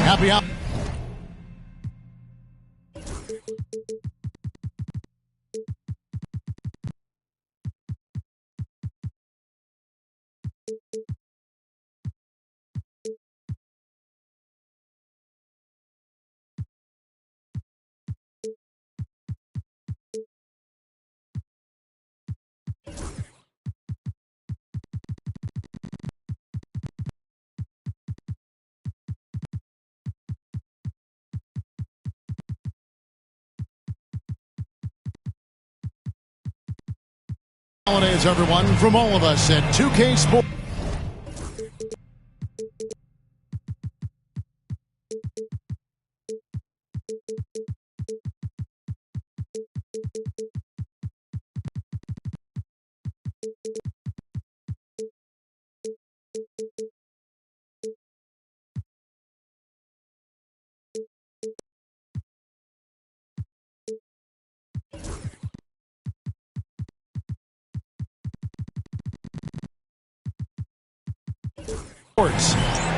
Happy hour. Holidays, everyone, from all of us at 2K Sports.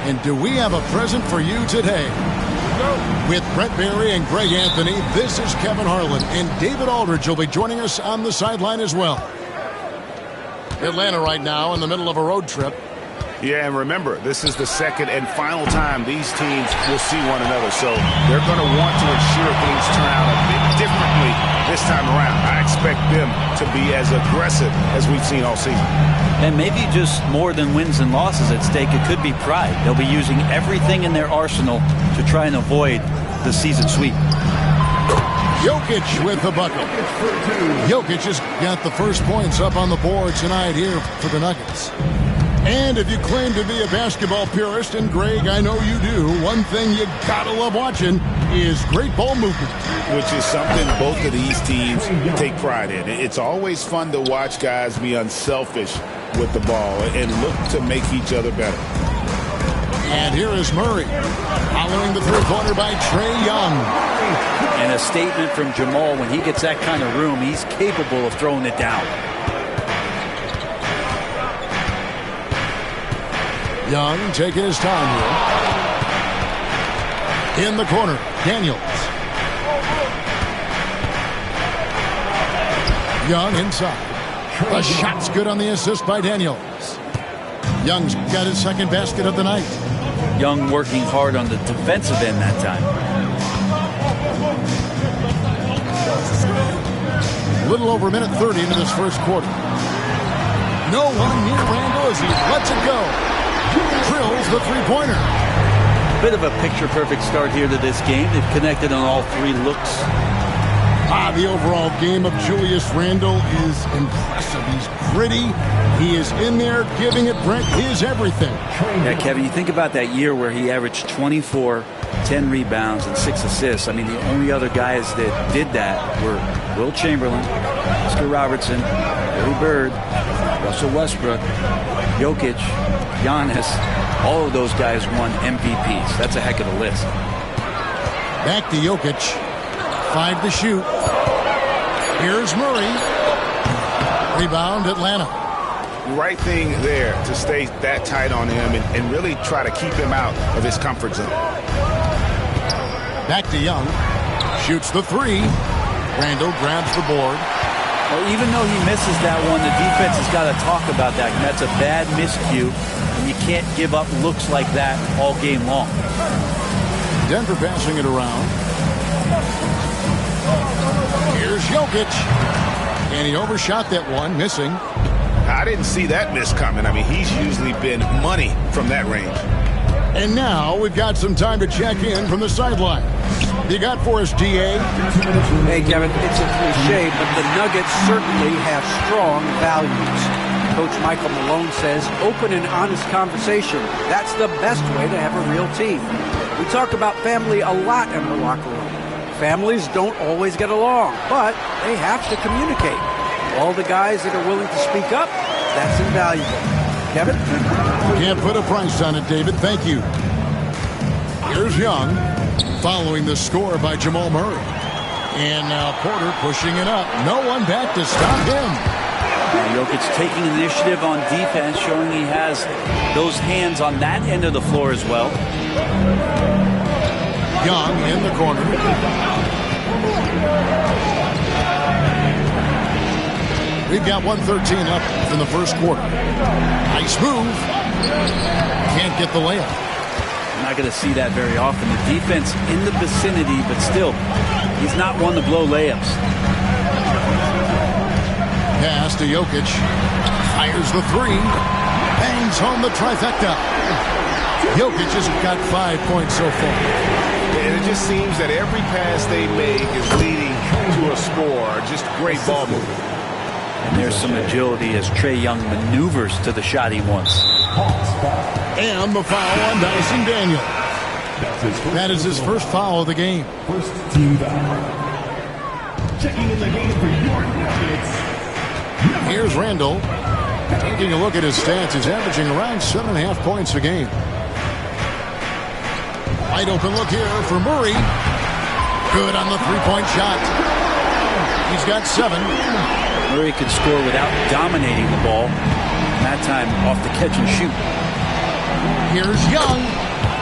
And do we have a present for you today? With Brent Barry and Greg Anthony, this is Kevin Harlan, and David Aldridge will be joining us on the sideline as well. Atlanta right now in the middle of a road trip. Yeah, and remember, this is the second and final time these teams will see one another, so they're going to want to ensure things turn out a bit differently this time around. I expect them to be as aggressive as we've seen all season. And maybe just more than wins and losses at stake, it could be pride. They'll be using everything in their arsenal to try and avoid the season sweep. Jokic with the bucket. Jokic has got the first points up on the board tonight here for the Nuggets. And if you claim to be a basketball purist, and Greg, I know you do, one thing you gotta love watching is great ball movement. Which is something both of these teams take pride in. It's always fun to watch guys be unselfish with the ball and look to make each other better. And here is Murray, following the three-pointer by Trae Young. And a statement from Jamal, when he gets that kind of room, he's capable of throwing it down. Young taking his time here. In the corner, Daniels. Young inside. The shot's good on the assist by Daniels. Young's got his second basket of the night. Young working hard on the defensive end that time. A little over a minute 30 into this first quarter. No one near Randall as he lets it go. Drills the three-pointer. Bit of a picture-perfect start here to this game. They've connected on all three looks. The overall game of Julius Randle is impressive. He's gritty. He is in there giving it, Brent, his everything. Yeah, Kevin, you think about that year where he averaged 24, 10 rebounds, and 6 assists. I mean, the only other guys that did that were Will Chamberlain, Oscar Robertson, Larry Bird, Russell Westbrook, Jokic, Giannis. All of those guys won MVPs. That's a heck of a list. Back to Jokic. 5 to shoot. Here's Murray. Rebound, Atlanta. Right thing there to stay that tight on him and really try to keep him out of his comfort zone. Back to Young. Shoots the three. Randle grabs the board. Well, even though he misses that one, the defense has got to talk about that. And that's a bad miscue. And you can't give up looks like that all game long. Denver passing it around. Here's Jokic. And he overshot that one, missing. I didn't see that miss coming. I mean, he's usually been money from that range. And now we've got some time to check in from the sideline. You got for us, DA? Hey, Kevin, it's a cliche, but the Nuggets certainly have strong values. Coach Michael Malone says open and honest conversation. That's the best way to have a real team. We talk about family a lot in the locker room. Families don't always get along, but they have to communicate. All the guys that are willing to speak up, that's invaluable. Kevin? Can't put a price on it, David. Thank you. Here's Young, following the score by Jamal Murray. And now Porter pushing it up. No one back to stop him. Jokic taking initiative on defense, showing he has those hands on that end of the floor as well. Young in the corner. We've got 1:13 left in the first quarter. Nice move. Can't get the layup. You're not going to see that very often. The defense in the vicinity, but still, he's not one to blow layups. Pass to Jokic. Fires the three. Bangs home the trifecta. Jokic has got 5 points so far. And it just seems that every pass they make is leading to a score. Just great ball movement. And there's some agility as Trae Young maneuvers to the shot he wants. And the foul on Dyson Daniels. That is his first foul of the game. First team foul. Checking in the game for your Nuggets. Here's Randall. Taking a look at his stats, he's averaging around 7.5 points a game. Wide open look here for Murray. Good on the three-point shot. He's got 7. Murray can score without dominating the ball. And that time off the catch and shoot. Here's Young.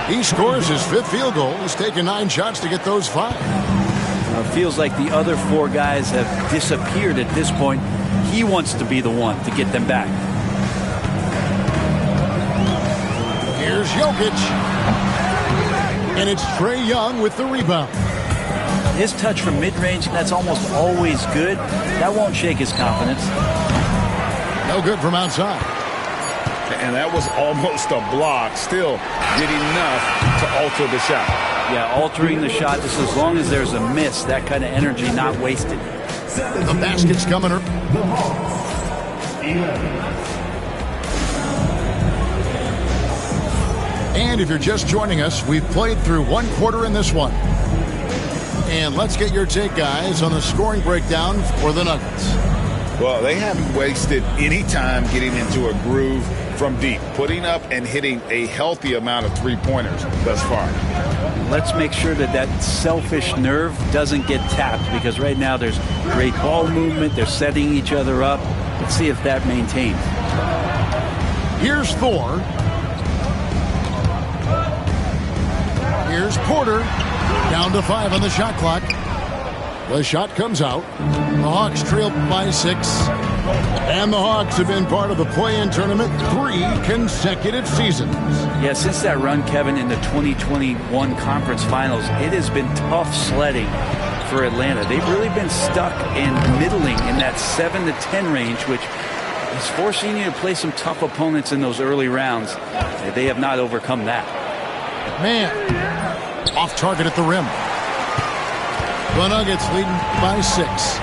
He scores his 5th field goal. He's taken 9 shots to get those 5. It feels like the other 4 guys have disappeared at this point. He wants to be the one to get them back. Here's Jokic. And it's Trae Young with the rebound. His touch from mid-range, that's almost always good. That won't shake his confidence. No good from outside. And that was almost a block. Still did enough to alter the shot. Yeah, altering the shot just as long as there's a miss. That kind of energy not wasted. The basket's coming up. The Hawks. 11. And if you're just joining us, we've played through 1 quarter in this one. And let's get your take, guys, on the scoring breakdown for the Nuggets. Well, they haven't wasted any time getting into a groove from deep, putting up and hitting a healthy amount of three-pointers thus far. Let's make sure that that selfish nerve doesn't get tapped, because right now there's great ball movement. They're setting each other up. Let's see if that maintains. Here's Thor. Here's Porter. Down to 5 on the shot clock. The shot comes out. The Hawks trail by 6. And the Hawks have been part of the play-in tournament 3 consecutive seasons. Yeah, since that run, Kevin, in the 2021 conference finals, it has been tough sledding for Atlanta. They've really been stuck in middling in that 7 to 10 range, which is forcing you to play some tough opponents in those early rounds. They have not overcome that. Man, off target at the rim. The Nuggets leading by 6.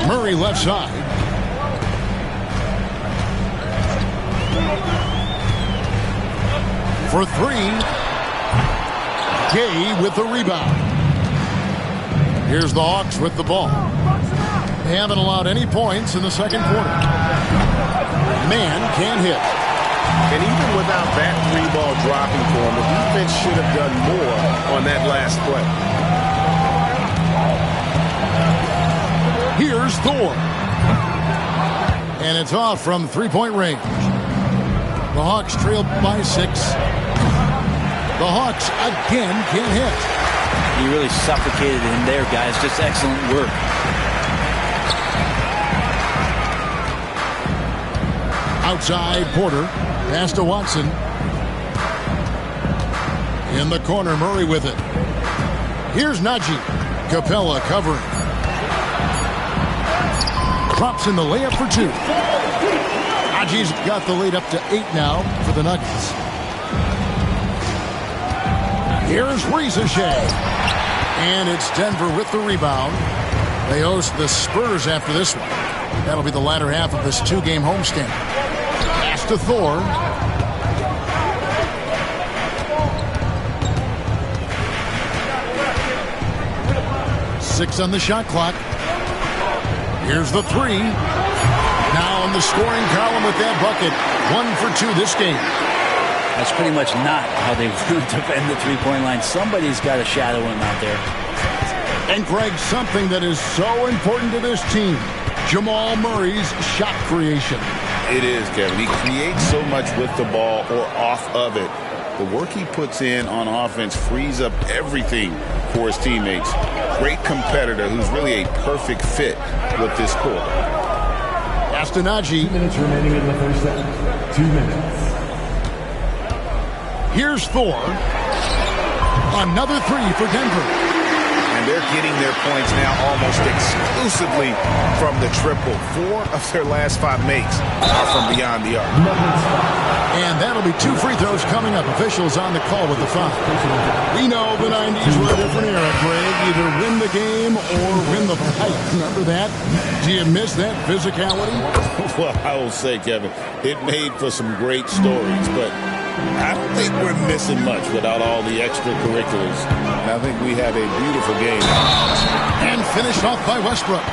Murray left side. For 3. Gay with the rebound. Here's the Hawks with the ball. They haven't allowed any points in the second quarter. Man can't hit. And even without that 3-ball dropping for him, the defense should have done more on that last play. Here's Thor. And it's off from 3-point range. The Hawks trail by 6. The Hawks again can't hit. He really suffocated him there, guys. Just excellent work. Outside, Porter. Pass to Watson. In the corner, Murray with it. Here's Najee. Capella covering. Drops in the layup for 2. Najee's got the lead up to 8 now for the Nuggets. Here's Risacher. And it's Denver with the rebound. They host the Spurs after this one. That'll be the latter half of this 2-game homestand. Pass to Thor. Six on the shot clock. Here's the 3. Now in the scoring column with that bucket. 1 for 2 this game. That's pretty much not how they defend the three-point line. Somebody's got to shadow him out there. And Greg, something that is so important to this team, Jamal Murray's shot creation. It is, Kevin. He creates so much with the ball or off of it. The work he puts in on offense frees up everything for his teammates. Great competitor who's really a perfect fit with this core. Castanagi. 2 minutes remaining in the first set. 2 minutes. Here's Thor. Another three for Denver. And they're getting their points now almost exclusively from the triple. 4 of their last 5 makes are from beyond the arc. And that'll be 2 free throws coming up. Officials on the call with the foul. We know the 90s were a different era, Greg. Either win the game or win the fight. Remember that? Do you miss that physicality? Well, I will say, Kevin, it made for some great stories, but I don't think we're missing much without all the extracurriculars. I think we have a beautiful game. And finished off by Westbrook.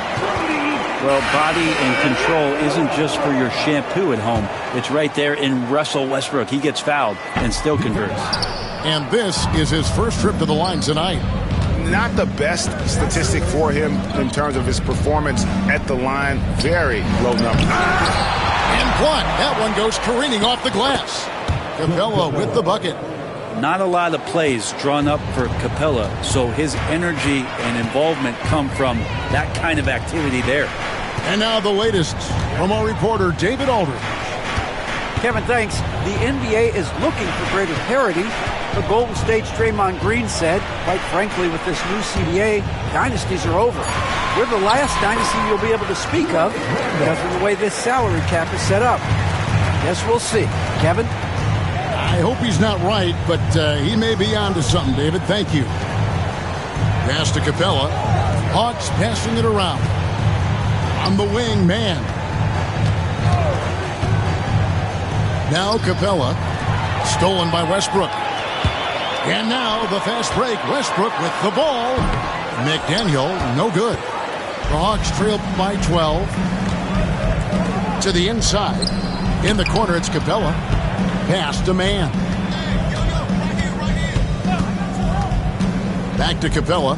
Well, body and control isn't just for your shampoo at home. It's right there in Russell Westbrook. He gets fouled and still converts. And this is his first trip to the line tonight. Not the best statistic for him in terms of his performance at the line. Very low number. And blocked. That one goes careening off the glass. Capella with the bucket. Not a lot of plays drawn up for Capella, so his energy and involvement come from that kind of activity there. And now the latest from our reporter, David Aldridge. Kevin, thanks. The NBA is looking for greater parity. The Golden State's Draymond Green said, quite frankly, with this new CBA, dynasties are over. We're the last dynasty you'll be able to speak of because of the way this salary cap is set up. Guess we'll see. Kevin? I hope he's not right, but he may be onto something, David. Thank you. Pass to Capella. Hawks passing it around. On the wing, man. Now Capella. Stolen by Westbrook. And now the fast break. Westbrook with the ball. McDaniel, no good. The Hawks trail by 12. To the inside. In the corner, it's Capella. Pass to man. Back to Capella.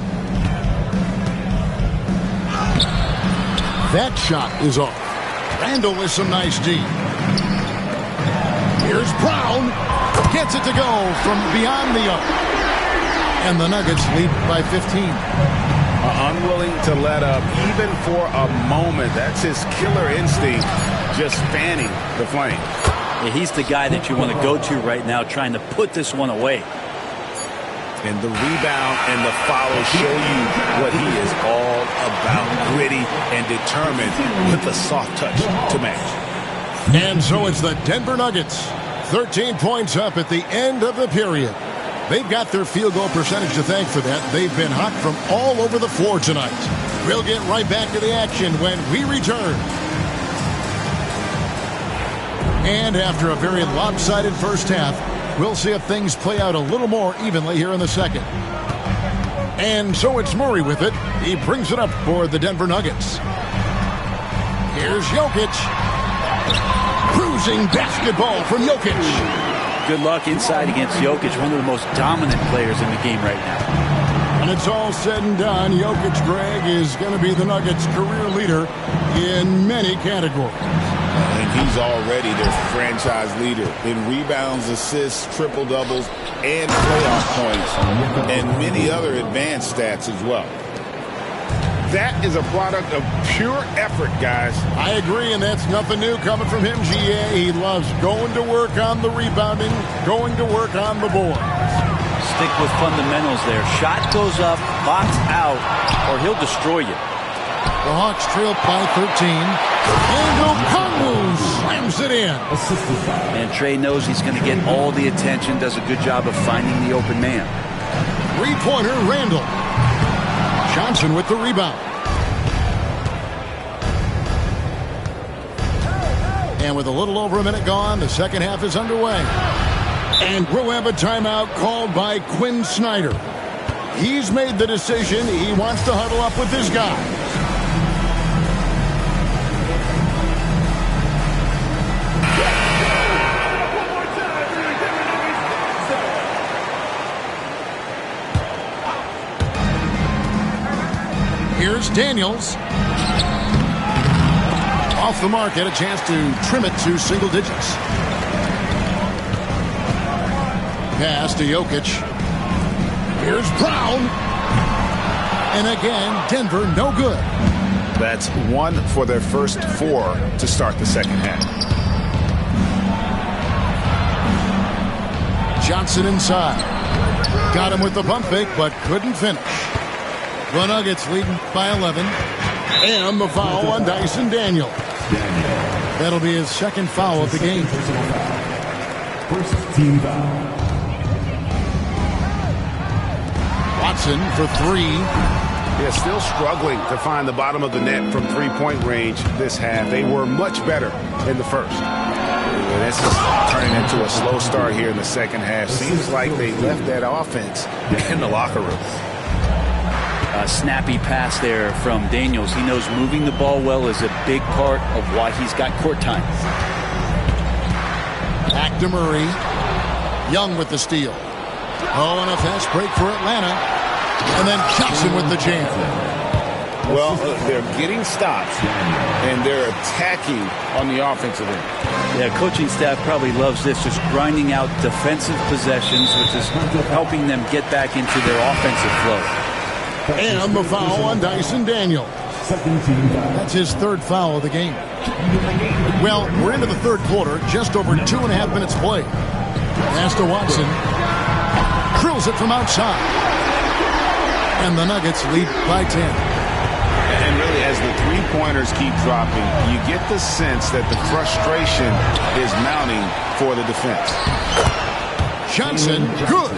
That shot is off. Randall with some nice D. Here's Brown. Gets it to go from beyond the arc. And the Nuggets lead by 15. Unwilling to let up even for a moment. That's his killer instinct, just fanning the flame. Yeah, he's the guy that you want to go to right now, trying to put this one away. And the rebound and the follow show you what he is all about. Gritty and determined with the soft touch to match. And so it's the Denver Nuggets. 13 points up at the end of the period. They've got their field goal percentage to thank for that. They've been hot from all over the floor tonight. We'll get right back to the action when we return. And after a very lopsided first half, we'll see if things play out a little more evenly here in the second. And so it's Murray with it. He brings it up for the Denver Nuggets. Here's Jokic. Cruising basketball from Jokic. Good luck inside against Jokic, one of the most dominant players in the game right now. When it's all said and done, Jokic, Greg, is going to be the Nuggets' career leader in many categories. And he's already their franchise leader in rebounds, assists, triple-doubles, and playoff points, and many other advanced stats as well. That is a product of pure effort, guys. I agree, and that's nothing new coming from him, GA. He loves going to work on the rebounding, going to work on the board. Stick with fundamentals there. Shot goes up, box out, or he'll destroy you. The Hawks trail by 13. And Okongwu slams it in. And Trey knows he's going to get all the attention, does a good job of finding the open man. Three-pointer, Randall. Johnson with the rebound. And with a little over a minute gone, the second half is underway. And we'll have a timeout called by Quinn Snyder. He's made the decision. He wants to huddle up with his guys. Here's Daniels. Off the mark, had a chance to trim it to single digits. Pass to Jokic. Here's Brown. And again, Denver no good. That's 1 for their first 4 to start the second half. Johnson inside. Got him with the pump fake, but couldn't finish. The Nuggets leading by 11. And the foul on Dyson Daniels. That'll be his second foul of the game. First team foul. Watson for 3. Yeah, still struggling to find the bottom of the net from three-point range this half. They were much better in the first. This is turning into a slow start here in the second half. Seems like they left that offense in the locker room. A snappy pass there from Daniels. He knows moving the ball well is a big part of why he's got court time. Back to Murray. Young with the steal. Oh, and a fast break for Atlanta. And then Johnson with the jam. Well, they're getting stops, and they're attacking on the offensive end. Yeah, coaching staff probably loves this, just grinding out defensive possessions, which is helping them get back into their offensive flow. And the foul on Dyson Daniels. That's his third foul of the game. Well, we're into the third quarter, just over 2.5 minutes played. Pass to Watson. Drills it from outside. And the Nuggets lead by 10. And really, as the three-pointers keep dropping, you get the sense that the frustration is mounting for the defense. Johnson, good.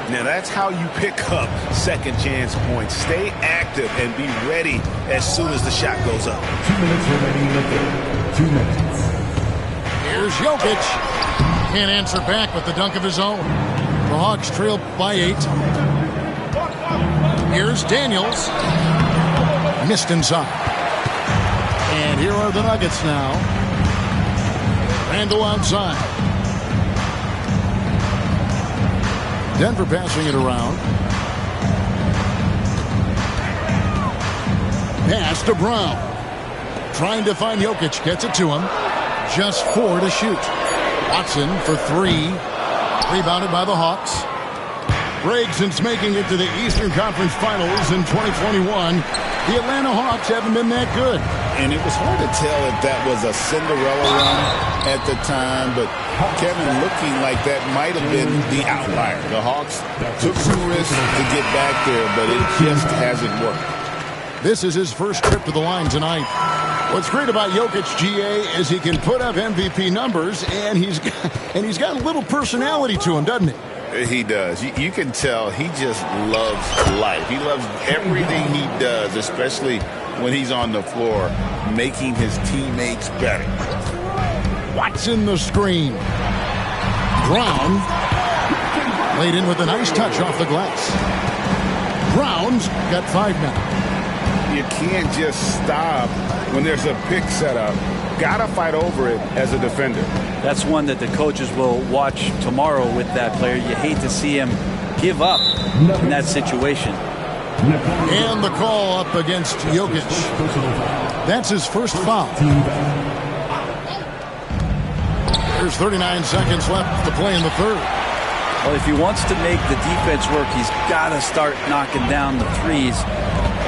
Now, that's how you pick up second chance points. Stay active and be ready as soon as the shot goes up. 2 minutes remaining in the third. 2 minutes. Here's Jokic. Can't answer back with the dunk of his own. The Hawks trail by 8. Here's Daniels. Missed inside. And here are the Nuggets now. Randle outside. Denver passing it around. Pass to Brown. Trying to find Jokic. Gets it to him. Just 4 to shoot. Watson for 3. Rebounded by the Hawks. Greg, since making it to the Eastern Conference Finals in 2021, the Atlanta Hawks haven't been that good. And it was hard to tell if that was a Cinderella run at the time, but Kevin looking like that might have been the outlier. The Hawks took some risks to get back there, but it just hasn't worked. This is his first trip to the line tonight. What's great about Jokic, GA, is he can put up MVP numbers, and he's got a little personality to him, doesn't he? He does. You can tell he just loves life. He loves everything he does, especially when he's on the floor, making his teammates better. Watson the screen. Brown laid in with a nice touch off the glass. Brown's got 5 now. You can't just stop when there's a pick set up. Gotta fight over it as a defender. That's one that the coaches will watch tomorrow with that player. You hate to see him give up in that situation. And the call up against Jokic. That's his first foul. There's 39 seconds left to play in the third. Well, if he wants to make the defense work, he's got to start knocking down the threes.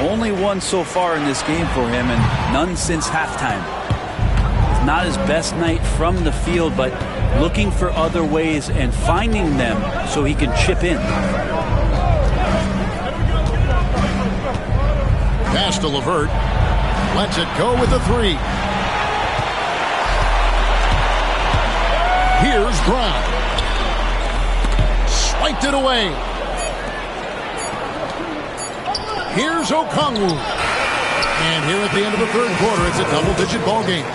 Only one so far in this game for him, and none since halftime. It's not his best night from the field, but looking for other ways and finding them so he can chip in. Pass to LeVert. Lets it go with a 3. Here's Brown. Swiped it away. Here's Okongwu. And here at the end of the third quarter, it's a double-digit ball game.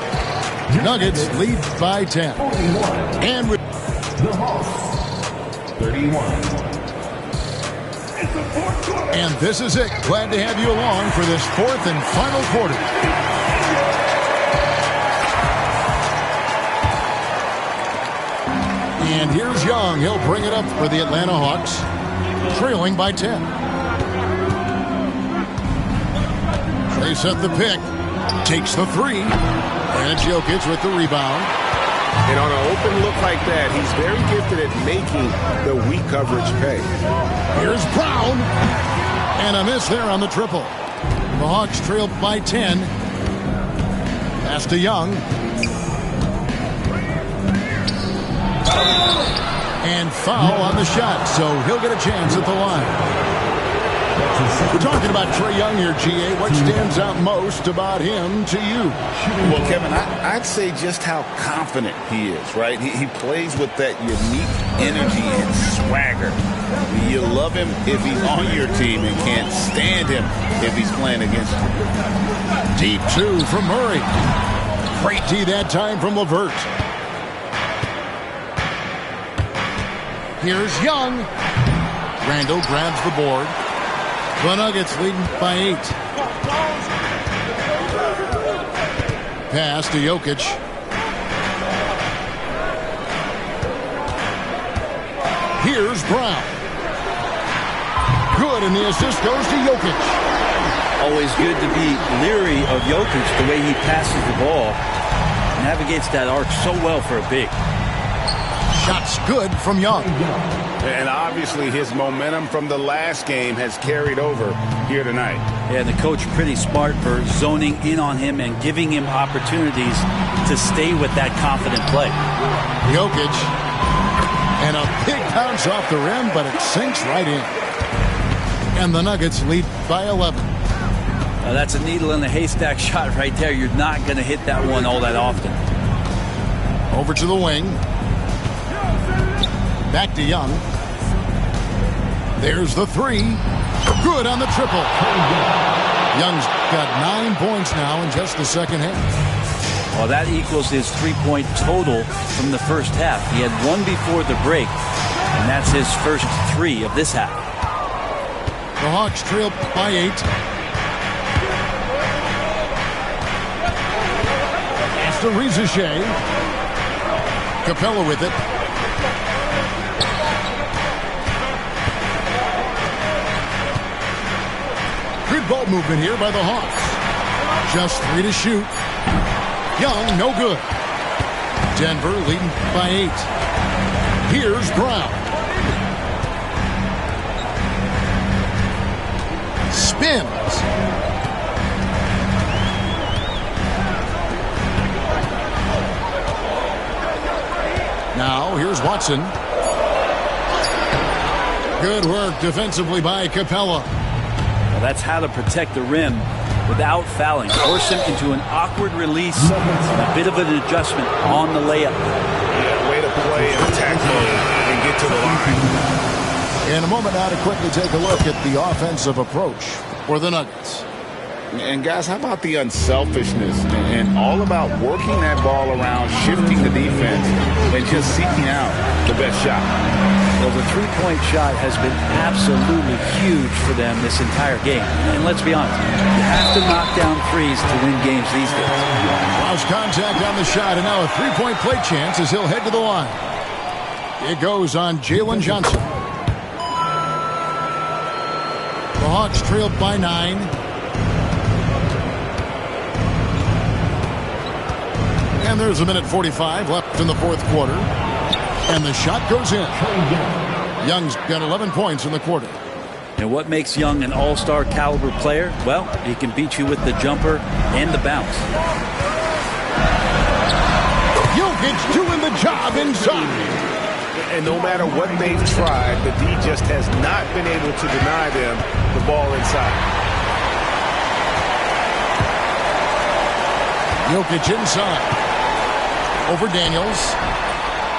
Nuggets lead by 10. And with The Hawks, 31. It's the fourth quarter. And this is it. Glad to have you along for this fourth and final quarter. And here's Young. He'll bring it up for the Atlanta Hawks, trailing by 10. They set the pick. Takes the three. And it's Jokic with the rebound. And on an open look like that, he's very gifted at making the weak coverage pay. Here's Brown. And a miss there on the triple. The Hawks trail by 10. Pass to Young. And foul on the shot, so he'll get a chance at the line. We're talking about Trae Young here, GA. What stands out most about him to you? Well, Kevin, I'd say just how confident he is, right? He plays with that unique energy and swagger. You love him if he's on your team and can't stand him if he's playing against you. Deep two from Murray. Great D that time from LeVert. Here's Young. Randall grabs the board. The Nuggets leading by 8. Pass to Jokic. Here's Brown. Good, and the assist goes to Jokic. Always good to be leery of Jokic, the way he passes the ball. Navigates that arc so well for a big. Shots good from Young. And obviously his momentum from the last game has carried over here tonight. Yeah, the coach pretty smart for zoning in on him and giving him opportunities to stay with that confident play. Jokic. And a big bounce off the rim, but it sinks right in. And the Nuggets lead by 11. That's a needle in the haystack shot right there. You're not going to hit that one all that often. Over to the wing. Back to Young. There's the three. Good on the triple. Young's got 9 points now in just the second half. Well, that equals his three-point total from the first half. He had one before the break, and that's his first 3 of this half. The Hawks trail by 8. It's to Reza Shea. Capella with it. Good ball movement here by the Hawks. Just 3 to shoot. Young, no good. Denver leading by 8. Here's Brown. Spins. Now, here's Watson. Good work defensively by Capella. Well, that's how to protect the rim without fouling. Force him into an awkward release and a bit of an adjustment on the layup. Yeah, way to play in attack mode and get to the line. In a moment now to quickly take a look at the offensive approach for the Nuggets. And guys, how about the unselfishness and all about working that ball around, shifting the defense, and just seeking out the best shot? Well, the three-point shot has been absolutely huge for them this entire game. And let's be honest, you have to knock down threes to win games these days. Lost contact on the shot, and now a three-point play chance as he'll head to the line. It goes on Jalen Johnson. The Hawks trail by 9. And there's a minute 45 left in the fourth quarter. And the shot goes in. Young's got 11 points in the quarter. And what makes Young an all-star caliber player? Well, he can beat you with the jumper and the bounce. Jokic doing the job inside. And no matter what they've tried, the D just has not been able to deny them the ball inside. Jokic inside. Over Daniels.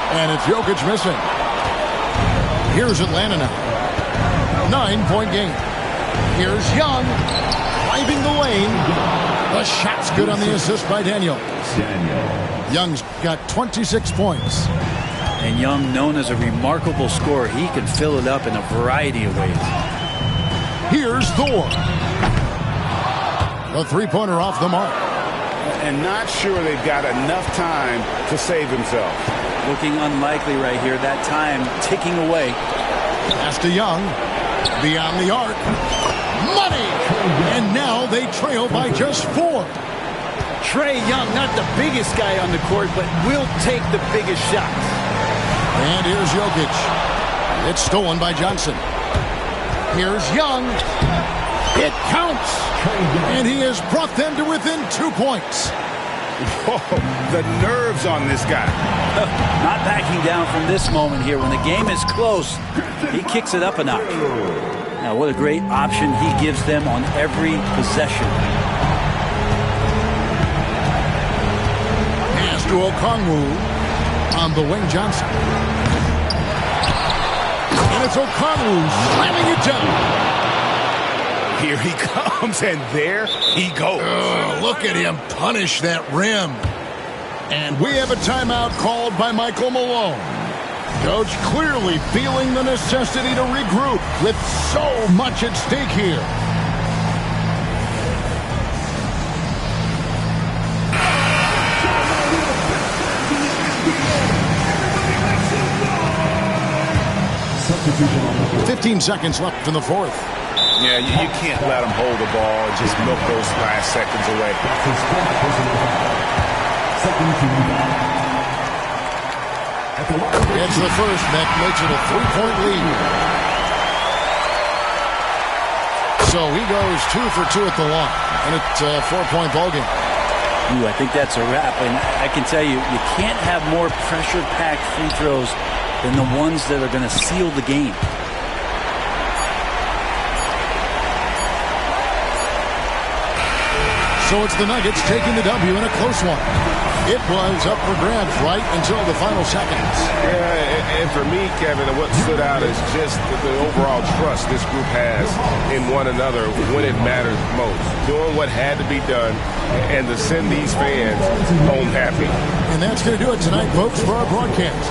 And it's Jokic missing. Here's Atlanta now. 9-point game. Here's Young. Driving the lane. The shot's good on the assist by Daniels. Young's got 26 points. And Young, known as a remarkable scorer, he can fill it up in a variety of ways. Here's Thor. A three-pointer off the mark. And not sure they've got enough time to save himself. Looking unlikely right here. That time ticking away. Pass to Young. Beyond the arc. Money! And now they trail by just 4. Trae Young, not the biggest guy on the court, but will take the biggest shots. And here's Jokic. It's stolen by Johnson. Here's Young. It counts. And he has brought them to within 2 points. Whoa, the nerves on this guy. Not backing down from this moment here. When the game is close, he kicks it up a notch. Now, what a great option he gives them on every possession. Pass to Okongwu on the wing. Johnson. And it's Okongwu slamming it down. Here he comes, and there he goes. Look at him punish that rim. And we have a timeout called by Michael Malone. Coach clearly feeling the necessity to regroup with so much at stake here. Substitution. 15 seconds left in the fourth. Yeah, you can't let him hold the ball and just milk those last seconds away. It's the first. That makes it a 3-point lead. So he goes 2 for 2 at the line. And it's a 4-point ball game. Ooh, I think that's a wrap. And I can tell you, you can't have more pressure-packed free throws than the ones that are going to seal the game. So it's the Nuggets taking the W in a close one. It was up for grabs right until the final seconds. Yeah, and for me, Kevin, what stood out is just the overall trust this group has in one another when it matters most. Doing what had to be done and to send these fans home happy. And that's going to do it tonight, folks, for our broadcast.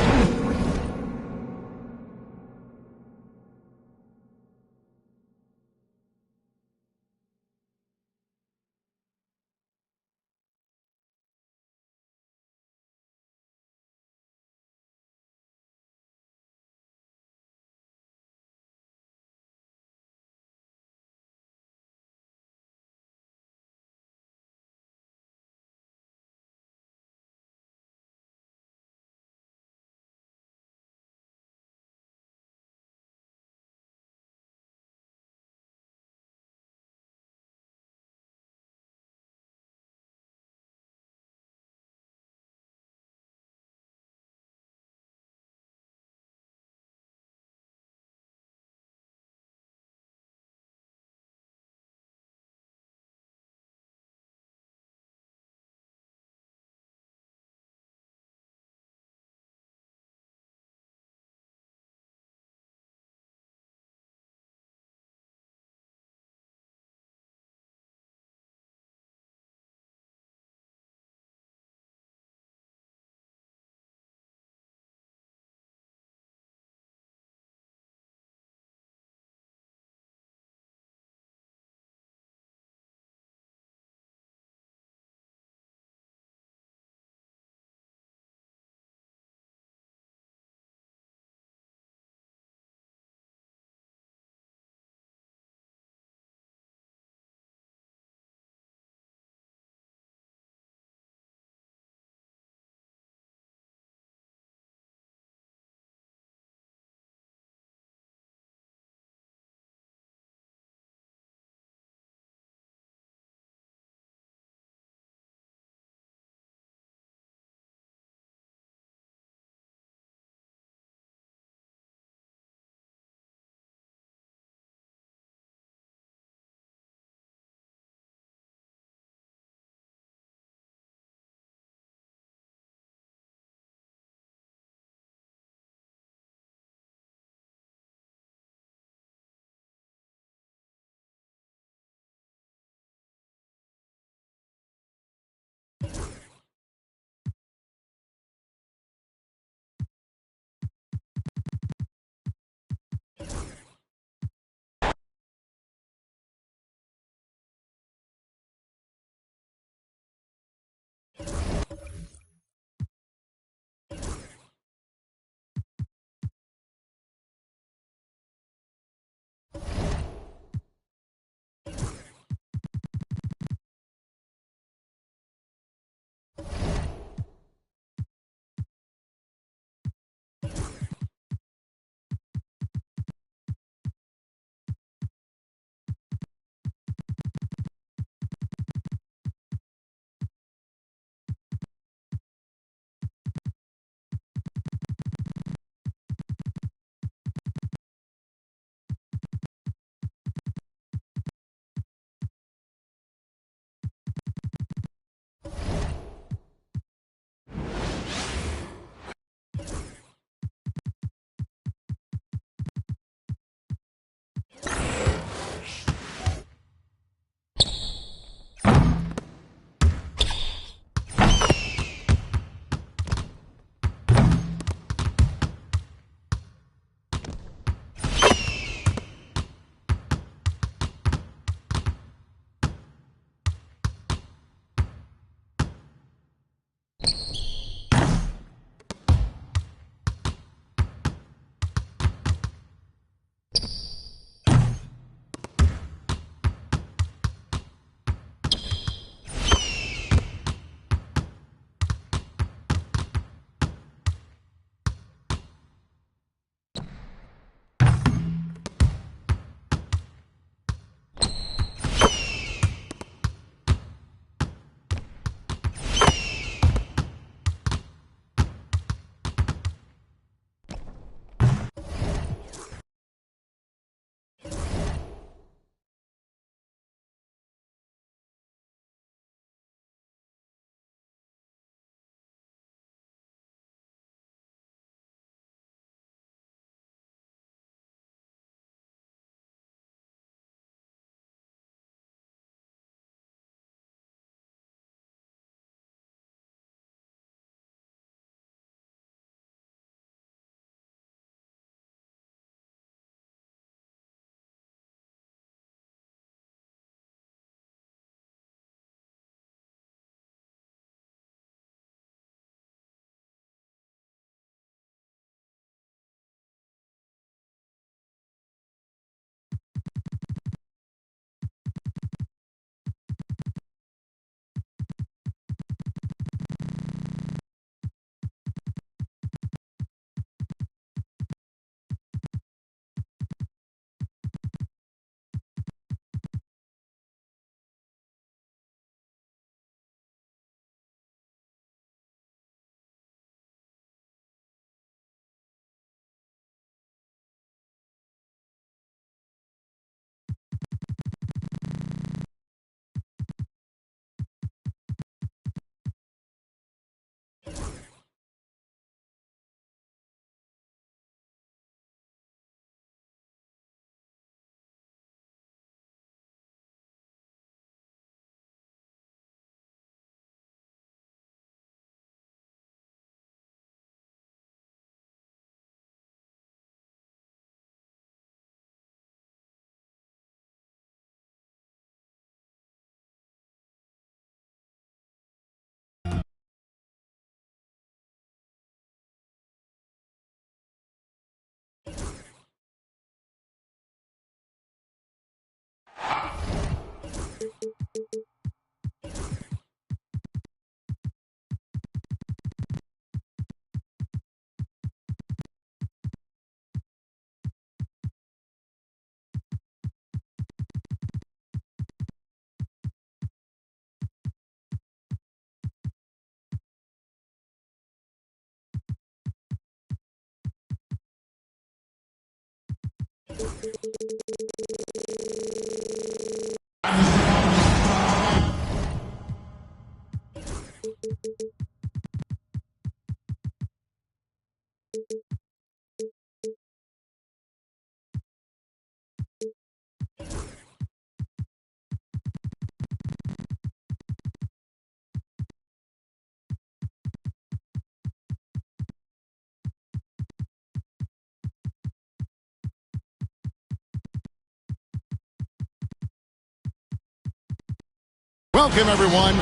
Welcome, everyone.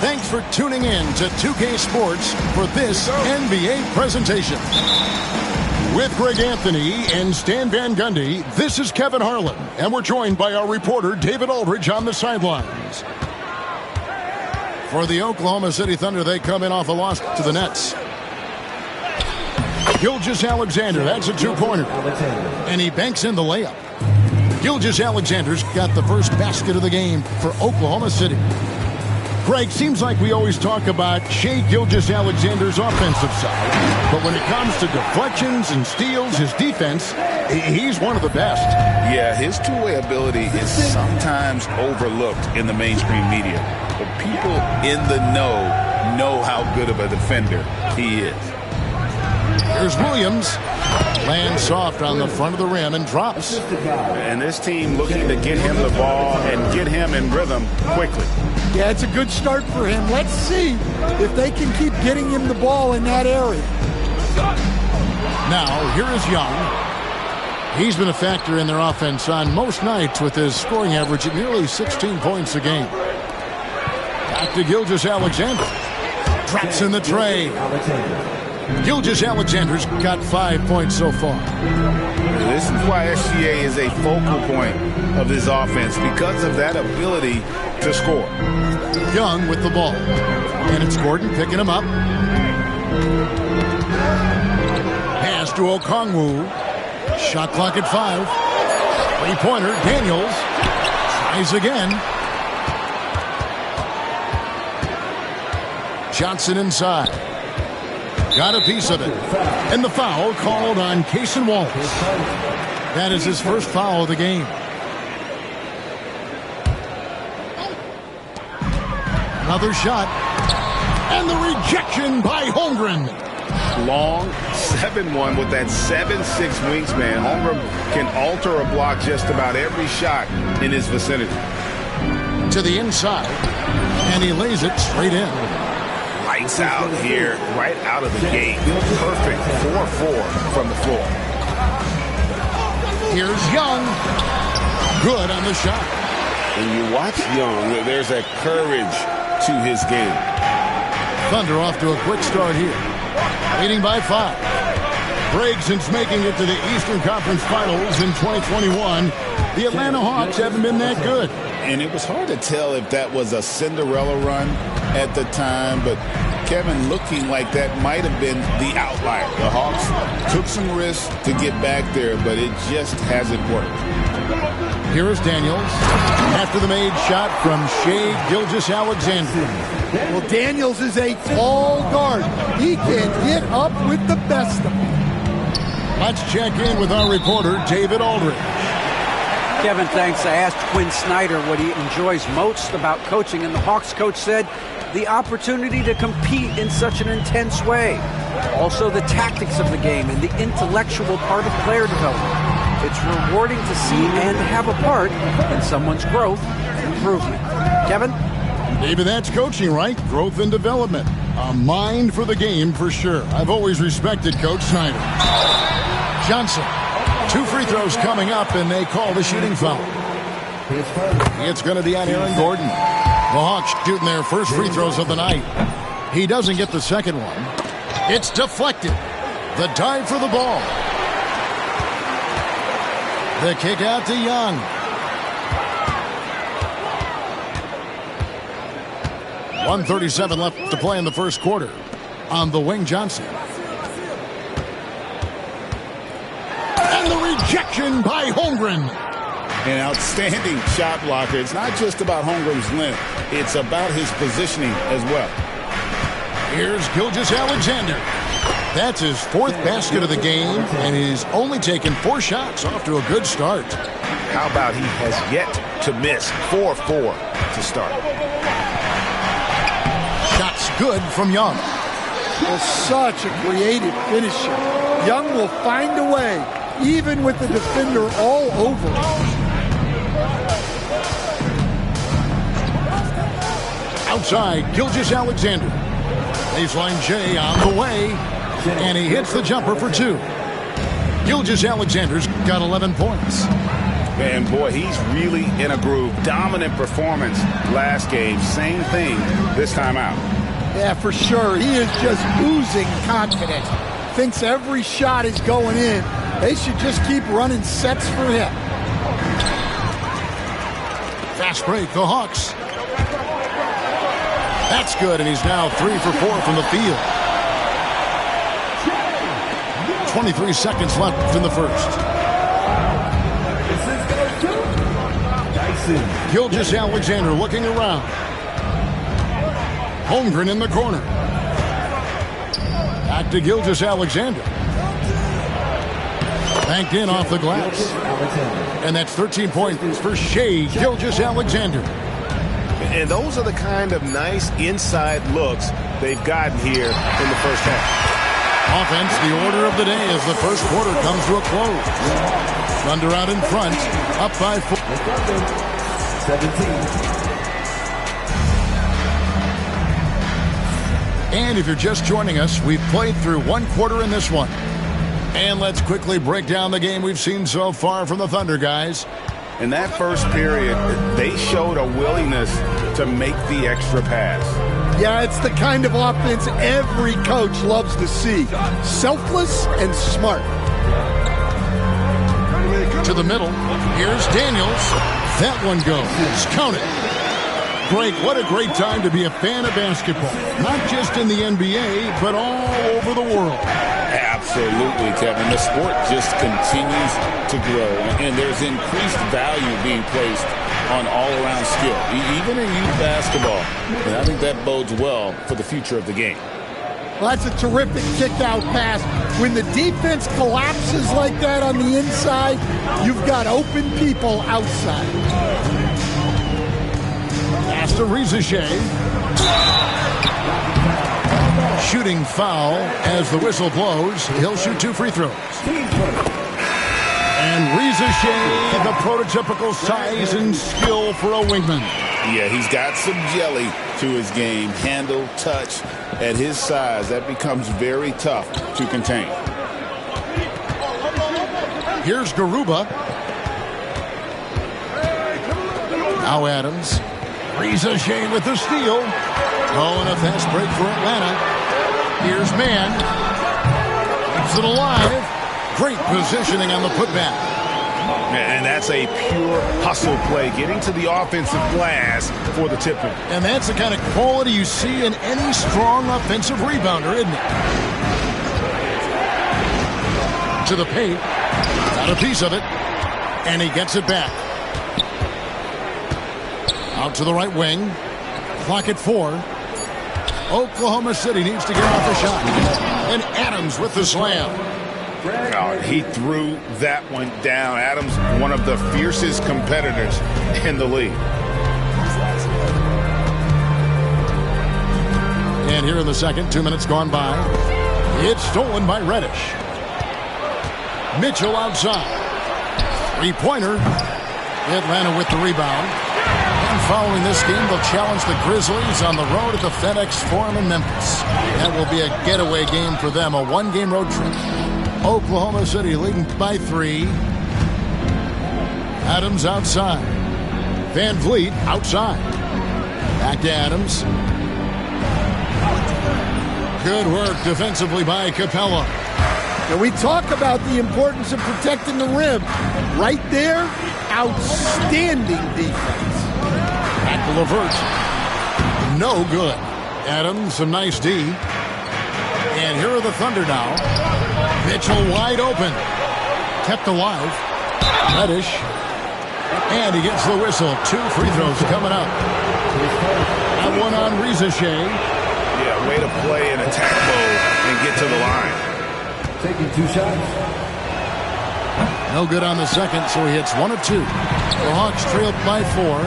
Thanks for tuning in to 2K Sports for this NBA presentation. With Greg Anthony and Stan Van Gundy, this is Kevin Harlan, and we're joined by our reporter David Aldridge on the sidelines. For the Oklahoma City Thunder, they come in off a loss to the Nets. Gilgeous-Alexander, that's a two-pointer, and he banks in the layup. Gilgeous-Alexander's got the first basket of the game for Oklahoma City. Greg, seems like we always talk about Shai Gilgeous-Alexander's offensive side, but when it comes to deflections and steals, his defense, he's one of the best. Yeah, his two-way ability is sometimes overlooked in the mainstream media, but people in the know how good of a defender he is. Here's Williams. Lands soft on the front of the rim and drops. And this team looking to get him the ball and get him in rhythm quickly. Yeah, it's a good start for him. Let's see if they can keep getting him the ball in that area. Now, here is Young. He's been a factor in their offense on most nights with his scoring average at nearly 16 points a game. Back to Gilgeous-Alexander. Drops in the tray. Gilgeous-Alexander's got 5 points so far. This is why SGA is a focal point of this offense, because of that ability to score. Young with the ball. And it's Gordon picking him up. Pass to Okongwu. Shot clock at 5. Three-pointer, Daniels. Tries again. Johnson inside. Got a piece of it. And the foul called on Cason Wallace. That is his first foul of the game. Another shot. And the rejection by Holmgren. Long 7-1 with that 7'6" wingspan. Holmgren can alter a block just about every shot in his vicinity. To the inside. And he lays it straight in. Lights out here, right out of the gate. Perfect 4-4 from the floor. Here's Young. Good on the shot. When you watch Young, there's a courage to his game. Thunder off to a quick start here. Leading by 5. Greg, since making it to the Eastern Conference Finals in 2021, the Atlanta Hawks haven't been that good. And it was hard to tell if that was a Cinderella run at the time, but Kevin, looking like that might have been the outlier. The Hawks took some risks to get back there, but it just hasn't worked. Here is Daniels after the made shot from Shai Gilgeous-Alexander. Well, Daniels is a tall guard. He can get up with the best of them. Let's check in with our reporter, David Aldridge. Kevin, thanks. I asked Quinn Snyder what he enjoys most about coaching, and the Hawks coach said the opportunity to compete in such an intense way. Also, the tactics of the game and the intellectual part of player development. It's rewarding to see and have a part in someone's growth and improvement. Kevin? Maybe that's coaching, right? Growth and development. A mind for the game for sure. I've always respected Coach Snyder. Johnson. 2 free throws coming up, and they call the shooting foul. It's going to be on Aaron Gordon. The Hawks shooting their first free throws of the night. He doesn't get the second one. It's deflected. The dive for the ball. The kick out to Young. .137 left to play in the first quarter. On the wing, Johnson. And the rejection by Holmgren. An outstanding shot blocker. It's not just about Holmgren's length. It's about his positioning as well. Here's Gilgeous-Alexander. That's his 4th basket of the game, and he's only taken 4 shots. Off to a good start. How about he has yet to miss 4-4 to start. Shots good from Young. Well, such a creative finisher. Young will find a way, even with the defender all over him. Outside, Gilgeous-Alexander. Baseline J on the way, and he hits the jumper for 2. Gilgeous-Alexander's got 11 points. And boy, he's really in a groove. Dominant performance last game. Same thing this time out. Yeah, for sure. He is just oozing confidence. Thinks every shot is going in. They should just keep running sets for him. Fast break, the Hawks. That's good, and he's now 3 for 4 from the field. 23 seconds left in the first. Gilgeous-Alexander looking around. Holmgren in the corner. Back to Gilgeous-Alexander. Banked in off the glass. And that's 13 points for Shai Gilgeous-Alexander. And those are the kind of nice inside looks they've gotten here in the first half. Offense, the order of the day as the first quarter comes to a close. Thunder out in front, up by 4. 17. And if you're just joining us, we've played through 1 quarter in this one. And let's quickly break down the game we've seen so far from the Thunder, guys. In that first period, they showed a willingness to make the extra pass. Yeah, it's the kind of offense every coach loves to see. Selfless and smart. To the middle. Here's Daniels. That one goes. Count it. Greg, what a great time to be a fan of basketball. Not just in the NBA, but all over the world. Absolutely, Kevin. The sport just continues to grow, and there's increased value being placed on all-around skill, even in youth basketball. And I think that bodes well for the future of the game. Well, that's a terrific kick-out pass. When the defense collapses like that on the inside, you've got open people outside. Pass to Reza Shai. Shooting foul as the whistle blows. He'll shoot 2 free throws. And Reza Shai, the prototypical size and skill for a wingman. Yeah, he's got some jelly to his game. Handle, touch. At his size, that becomes very tough to contain. Here's Garuba. Now Adams. Reza Shai with the steal. Oh, and a fast break for Atlanta. Here's Mann. Keeps it alive. Great positioning on the putback. And that's a pure hustle play, getting to the offensive glass for the tip-in. And that's the kind of quality you see in any strong offensive rebounder, isn't it? To the paint. Got a piece of it. And he gets it back. Out to the right wing. Clock at 4. Oklahoma City needs to get off a shot. And Adams with the slam. Oh, he threw that one down. Adams, one of the fiercest competitors in the league. And here in the second, 2 minutes gone by. It's stolen by Reddish. Mitchell outside. 3-pointer. Atlanta with the rebound. And following this game, they'll challenge the Grizzlies on the road at the FedEx Forum in Memphis. That will be a getaway game for them, a 1-game road trip. Oklahoma City leading by 3. Adams outside. Van Vliet outside. Back to Adams. Good work defensively by Capella. Now we talk about the importance of protecting the rim. Right there, outstanding defense. Back to LeVert. No good. Adams, some nice D. And here are the Thunder now. Mitchell wide open. Kept alive. Reddish. And he gets the whistle. 2 free throws coming up. That one on Reza Shai. Yeah, way to play in attack mode and get to the line. taking 2 shots. No good on the second, so he hits 1 of 2. The Hawks trailed by 4.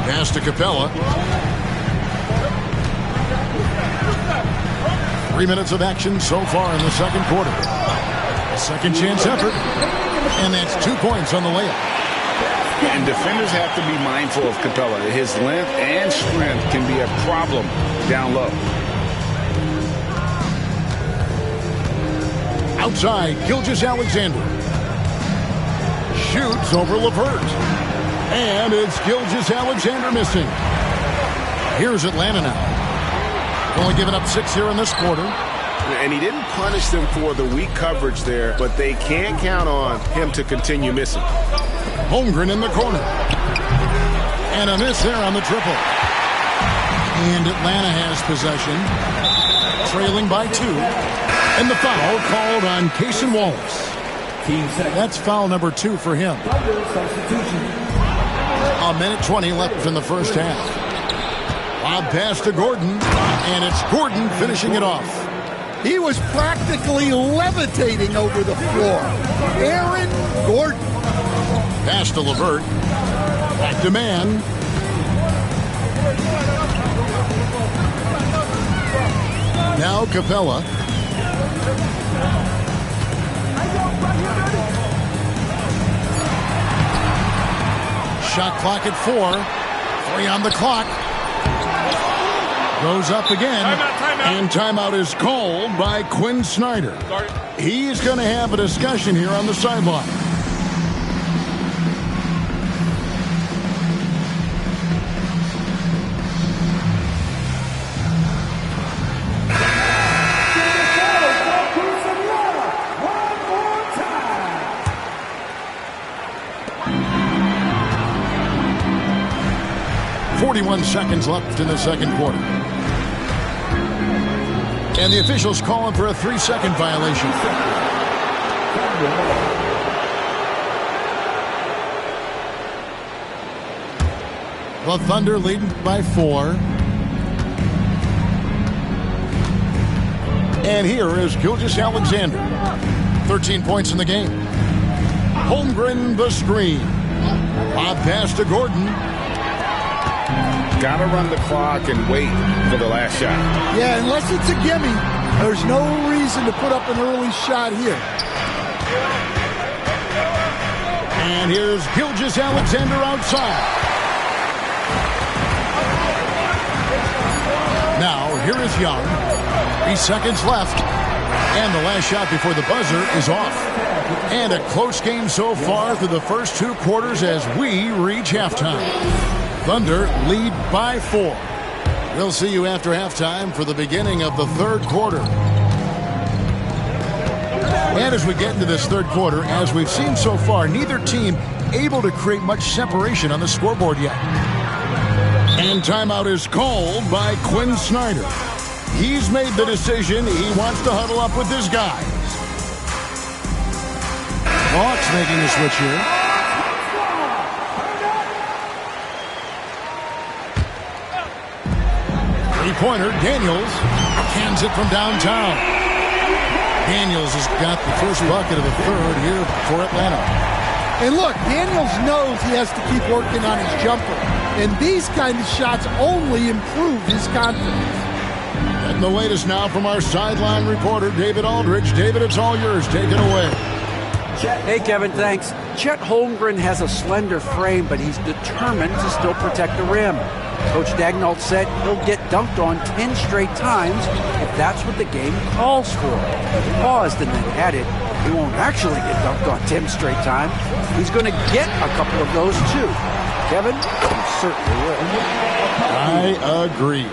Pass to Capella. 3 minutes of action so far in the second quarter. A second chance effort, and that's 2 points on the layup. And defenders have to be mindful of Capella. His length and strength can be a problem down low. Outside, Gilgeous-Alexander. Shoots over LeVert. And it's Gilgeous-Alexander missing. Here's Atlanta now. Only giving up 6 here in this quarter. And he didn't punish them for the weak coverage there, but they can't count on him to continue missing. Holmgren in the corner. And a miss there on the triple. And Atlanta has possession. Trailing by 2. And the foul called on Cason Wallace. That's foul number 2 for him. A minute 20 left in the first half. Lob pass to Gordon. And it's Gordon finishing it off. He was practically levitating over the floor. Aaron Gordon. Pass to LeVert. Back to Mann. Now Capella. Shot clock at 4. 3 on the clock. Goes up again. Timeout. And timeout is called by Quinn Snyder. He's going to have a discussion here on the sideline. Seconds left in the second quarter. And the officials calling for a 3-second violation. The Thunder leading by 4. And here is Gilgeous-Alexander. 13 points in the game. Holmgren the screen. Lob pass to Gordon. Got to run the clock and wait for the last shot. Yeah, unless it's a gimme, there's no reason to put up an early shot here. And here's Gilgeous-Alexander outside. Now, here is Young. 3 seconds left. And the last shot before the buzzer is off. And a close game so far through the first 2 quarters as we reach halftime. Thunder lead by 4. We'll see you after halftime for the beginning of the third quarter. And as we get into this third quarter, as we've seen so far, neither team able to create much separation on the scoreboard yet. And timeout is called by Quinn Snyder. He's made the decision. He wants to huddle up with his guys. Hawks making a switch here. Three-pointer, Daniels cans it from downtown. Daniels has got the first bucket of the third here for Atlanta. And look, Daniels knows he has to keep working on his jumper. And these kind of shots only improve his confidence. And the latest now from our sideline reporter, David Aldridge. David, it's all yours. Take it away. Hey, Kevin, thanks. Chet Holmgren has a slender frame, but he's determined to still protect the rim. Coach Daigneault said he'll get dunked on 10 straight times if that's what the game calls for. He paused and then added, he won't actually get dunked on 10 straight times. He's going to get a couple of those too. Kevin, he certainly will. I agree.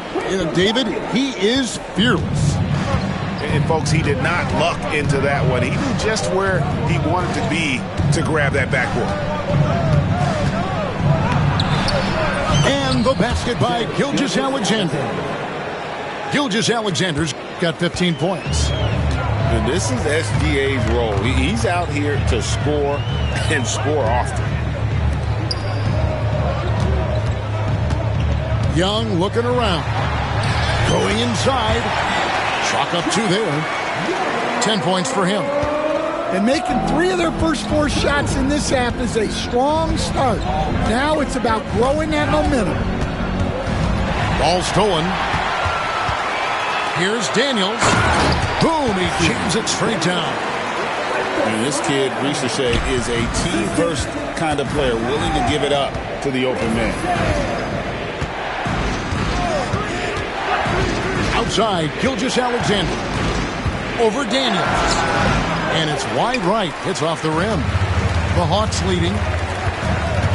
David, he is fearless. And folks, he did not luck into that one. He knew just where he wanted to be to grab that backboard. And the basket by Gilgeous-Alexander. Gilgeous-Alexander's got 15 points. And this is SGA's role. He's out here to score and score often. Young looking around. Going inside. Chalk up 2 there. 10 points for him. And making 3 of their first 4 shots in this half is a strong start. Now it's about growing that momentum. Ball stolen. Here's Daniels. Boom, he jams it straight down. And this kid, Richer, is a team-first kind of player, willing to give it up to the open man. Outside, Gilgeous-Alexander. Over Daniels. And it's wide right. Hits off the rim. The Hawks leading.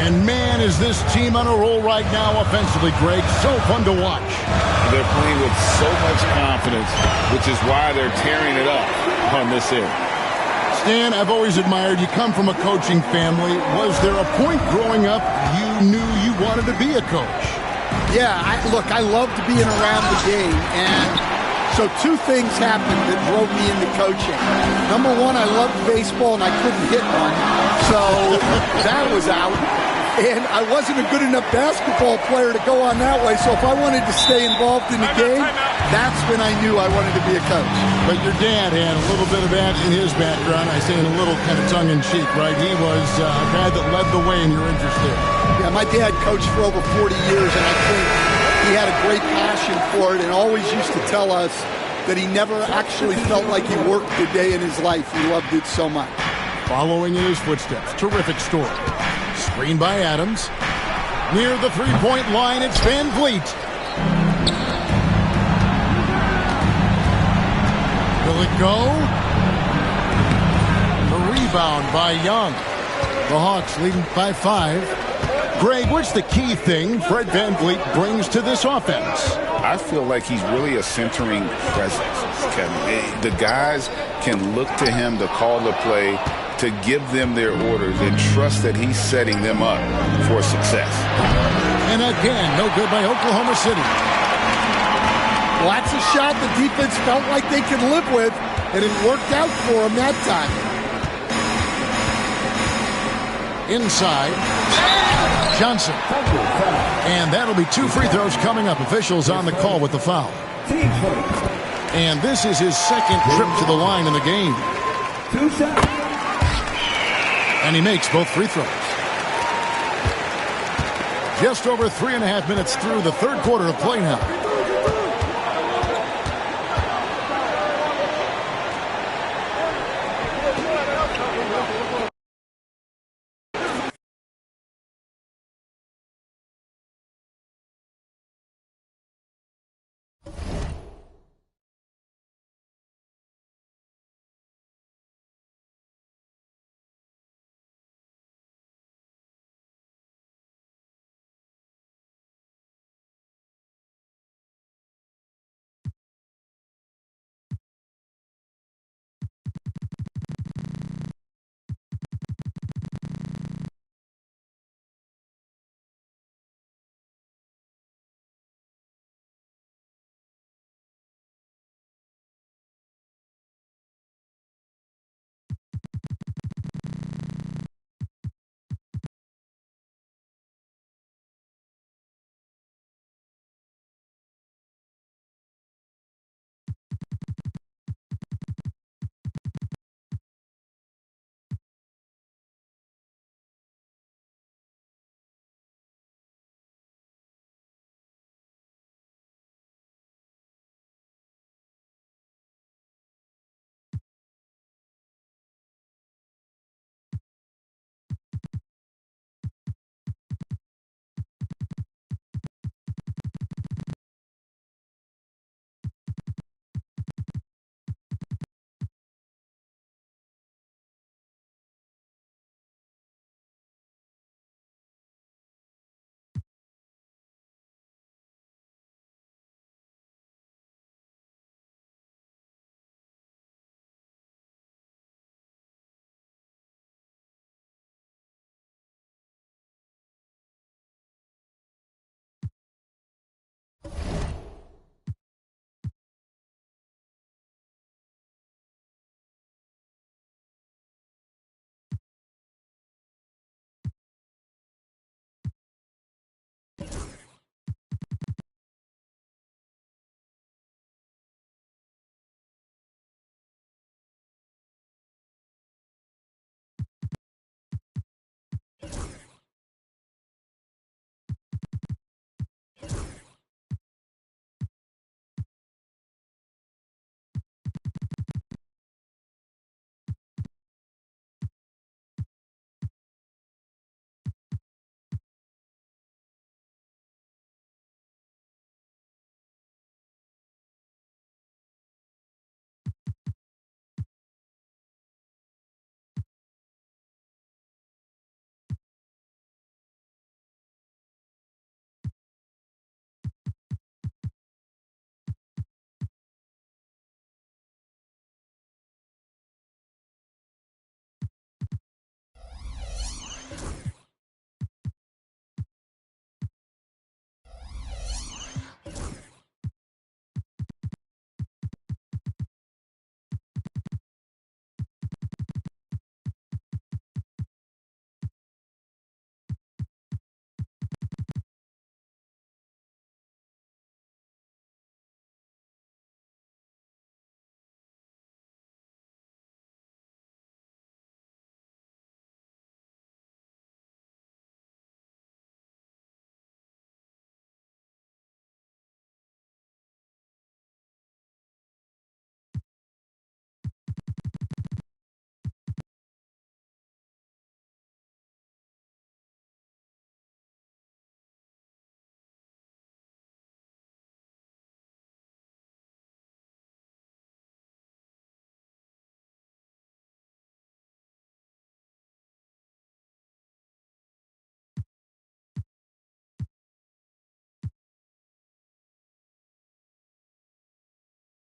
And man, is this team on a roll right now offensively, Greg. So fun to watch. They're playing with so much confidence, which is why they're tearing it up on this end. Stan, I've always admired you. Come from a coaching family. Was there a point growing up you knew you wanted to be a coach? Yeah, look, I loved being around the game, and so 2 things happened that drove me into coaching. Number 1, I loved baseball, and I couldn't hit one, so that was out. And I wasn't a good enough basketball player to go on that way, so if I wanted to stay involved in the game, that's when I knew I wanted to be a coach. But your dad had a little bit of that in his background. I say in a little kind of tongue-in-cheek, right? He was a guy that led the way in your interest there. Yeah, my dad coached for over 40 years, and I think he had a great passion for it and always used to tell us that he never actually felt like he worked a day in his life. He loved it so much. Following in his footsteps, terrific story. Screen by Adams. Near the 3-point line, it's Van Vliet. Will it go? The rebound by Young. The Hawks leading by 5. Greg, what's the key thing Fred Van Vliet brings to this offense? I feel like he's really a centering presence, Kevin. The guys can look to him to call the play, to give them their orders, and trust that he's setting them up for success. And again, no good by Oklahoma City. Well, that's a shot the defense felt like they could live with, and it worked out for them that time. Inside, Johnson. And that'll be 2 free throws coming up. Officials on the call with the foul. And this is his 2nd trip to the line in the game. 2 shots. And he makes both free throws. Just over 3.5 minutes through the 3rd quarter of play now.